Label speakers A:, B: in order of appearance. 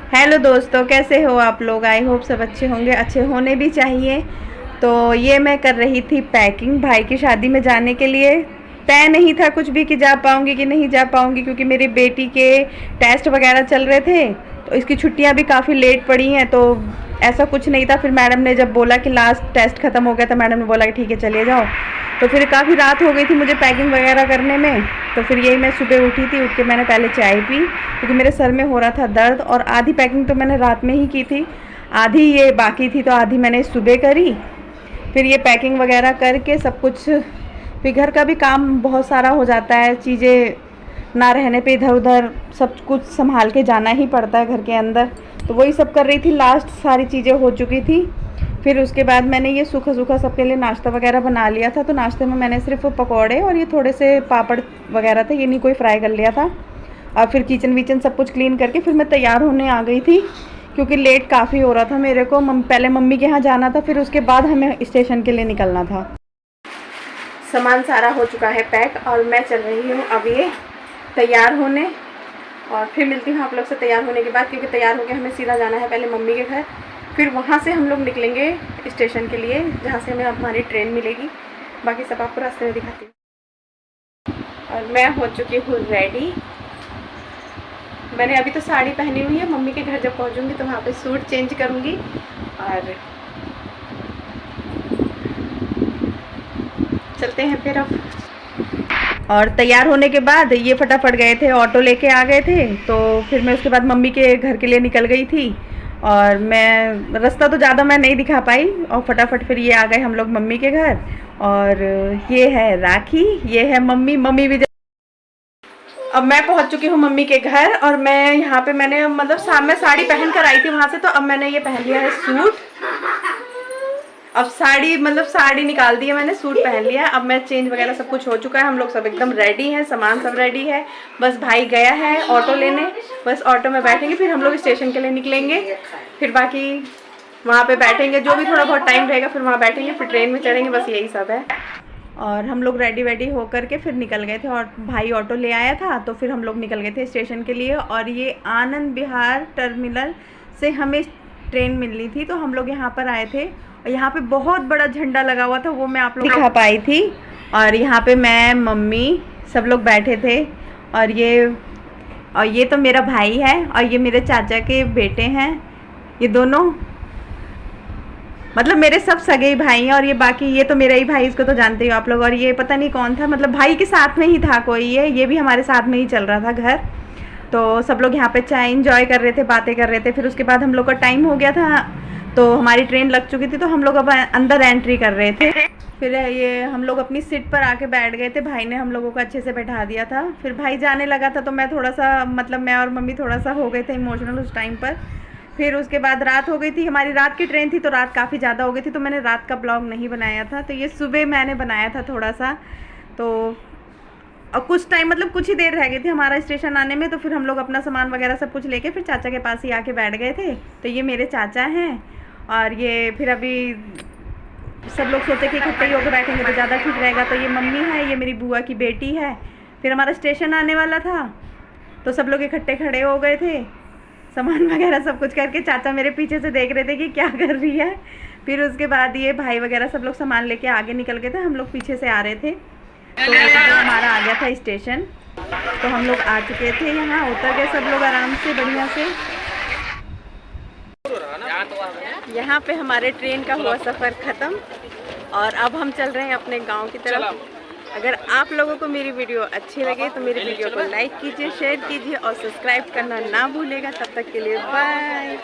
A: Hello दोस्तों, कैसे हो आप लोग। आई होप सब अच्छे होंगे, अच्छे होने भी चाहिए। तो ये मैं कर रही थी पैकिंग भाई की शादी में जाने के लिए। तय नहीं था कुछ भी कि जा पाऊँगी कि नहीं जा पाऊँगी, क्योंकि मेरी बेटी के टेस्ट वगैरह चल रहे थे, तो इसकी छुट्टियां भी काफ़ी लेट पड़ी हैं। तो ऐसा कुछ नहीं था। फिर मैडम ने जब बोला कि लास्ट टेस्ट ख़त्म हो गया, तो मैडम ने बोला कि ठीक है चले जाओ। तो फिर काफ़ी रात हो गई थी मुझे पैकिंग वगैरह करने में। तो फिर यही मैं सुबह उठी थी, उठ के मैंने पहले चाय पी, क्योंकि मेरे सर में हो रहा था दर्द। और आधी पैकिंग तो मैंने रात में ही की थी, आधी ये बाकी थी, तो आधी मैंने सुबह करी। फिर ये पैकिंग वगैरह करके सब कुछ, फिर घर का भी काम बहुत सारा हो जाता है, चीज़ें ना रहने पे इधर उधर सब कुछ संभाल के जाना ही पड़ता है घर के अंदर। तो वही सब कर रही थी, लास्ट सारी चीज़ें हो चुकी थी। फिर उसके बाद मैंने ये सूखा सूखा सबके लिए नाश्ता वगैरह बना लिया था। तो नाश्ते में मैंने सिर्फ पकौड़े और ये थोड़े से पापड़ वगैरह थे, ये नहीं कोई फ्राई कर लिया था। और फिर किचन विचन सब कुछ क्लीन करके फिर मैं तैयार होने आ गई थी, क्योंकि लेट काफ़ी हो रहा था मेरे को। पहले मम्मी के यहाँ जाना था, फिर उसके बाद हमें स्टेशन के लिए निकलना था। सामान सारा हो चुका है पैक, और मैं चल रही हूँ अब ये तैयार होने। और फिर मिलती हूँ आप लोग से तैयार होने के बाद, क्योंकि तैयार होकर हमें सीधा जाना है पहले मम्मी के घर। फिर वहाँ से हम लोग निकलेंगे स्टेशन के लिए, जहाँ से हमें हमारी ट्रेन मिलेगी। बाकी सब आपको रास्ते में दिखाती हूँ। और मैं हो चुकी हूँ रेडी। मैंने अभी तो साड़ी पहनी हुई है, मम्मी के घर जब पहुँचूँगी तो वहाँ पे सूट चेंज करूँगी। और चलते हैं फिर अब। और तैयार होने के बाद ये फटाफट गए थे, ऑटो लेके आ गए थे। तो फिर मैं उसके बाद मम्मी के घर के लिए निकल गई थी। और मैं रास्ता तो ज़्यादा मैं नहीं दिखा पाई, और फटाफट फिर ये आ गए हम लोग मम्मी के घर। और ये है राखी, ये है मम्मी भी। अब मैं पहुंच चुकी हूँ मम्मी के घर, और मैं यहाँ पे मैंने मतलब मैं साड़ी पहन कर आई थी वहाँ से, तो अब मैंने ये पहन लिया है सूट। अब साड़ी निकाल दी है मैंने, सूट पहन लिया है। अब मैं चेंज वगैरह सब कुछ हो चुका है, हम लोग सब एकदम रेडी हैं, सामान सब रेडी है। बस भाई गया है ऑटो लेने, बस ऑटो में बैठेंगे, फिर हम लोग स्टेशन के लिए निकलेंगे। फिर बाकी वहाँ पे बैठेंगे, जो भी थोड़ा बहुत टाइम रहेगा फिर वहाँ बैठेंगे, फिर ट्रेन में चढ़ेंगे, बस यही सब है। और हम लोग रेडी वेडी होकर के फिर निकल गए थे, और भाई ऑटो ले आया था, तो फिर हम लोग निकल गए थे स्टेशन के लिए। और ये आनंद विहार टर्मिनल से हमें ट्रेन मिलनी थी, तो हम लोग यहाँ पर आए थे। और यहाँ पे बहुत बड़ा झंडा लगा हुआ था, वो मैं आप लोग दिखा पाई थी। और यहाँ पे मैं, मम्मी, सब लोग बैठे थे। और ये तो मेरा भाई है, और ये मेरे चाचा के बेटे हैं। ये दोनों मतलब मेरे सब सगे भाई हैं। और ये बाकी ये तो मेरा ही भाई, इसको तो जानते हो आप लोग। और ये पता नहीं कौन था, मतलब भाई के साथ में ही था कोई, ये भी हमारे साथ में ही चल रहा था घर। तो सब लोग यहाँ पे चाय इंजॉय कर रहे थे, बातें कर रहे थे। फिर उसके बाद हम लोग का टाइम हो गया था, तो हमारी ट्रेन लग चुकी थी, तो हम लोग अब अंदर एंट्री कर रहे थे। फिर ये हम लोग अपनी सीट पर आके बैठ गए थे, भाई ने हम लोगों को अच्छे से बैठा दिया था। फिर भाई जाने लगा था, तो मैं थोड़ा सा मैं और मम्मी थोड़ा सा हो गए थे इमोशनल उस टाइम पर। फिर उसके बाद रात हो गई थी, हमारी रात की ट्रेन थी, तो रात काफ़ी ज़्यादा हो गई थी, तो मैंने रात का ब्लॉग नहीं बनाया था। तो ये सुबह मैंने बनाया था थोड़ा सा। तो और कुछ टाइम कुछ ही देर रह गई थी हमारा स्टेशन आने में, तो फिर हम लोग अपना सामान वगैरह सब कुछ लेके फिर चाचा के पास ही आके बैठ गए थे। तो ये मेरे चाचा हैं। और ये फिर अभी सब लोग सोचे कि इकट्ठे ही होकर बैठेंगे तो ज़्यादा ठीक रहेगा। तो ये मम्मी है, ये मेरी बुआ की बेटी है। फिर हमारा स्टेशन आने वाला था, तो सब लोग इकट्ठे खड़े हो गए थे, सामान वगैरह सब कुछ करके। चाचा मेरे पीछे से देख रहे थे कि क्या कर रही है। फिर उसके बाद ये भाई वगैरह सब लोग सामान लेके आगे निकल गए थे, हम लोग पीछे से आ रहे थे। तो हमारा आ गया था स्टेशन, तो हम लोग आ चुके थे, यहाँ उतर गए सब लोग आराम से, बढ़िया से। यहाँ पे हमारे ट्रेन का हुआ सफ़र ख़त्म, और अब हम चल रहे हैं अपने गांव की तरफ। अगर आप लोगों को मेरी वीडियो अच्छी लगे तो मेरी वीडियो को लाइक कीजिए, शेयर कीजिए, और सब्सक्राइब करना ना भूलेगा। तब तक के लिए बाय।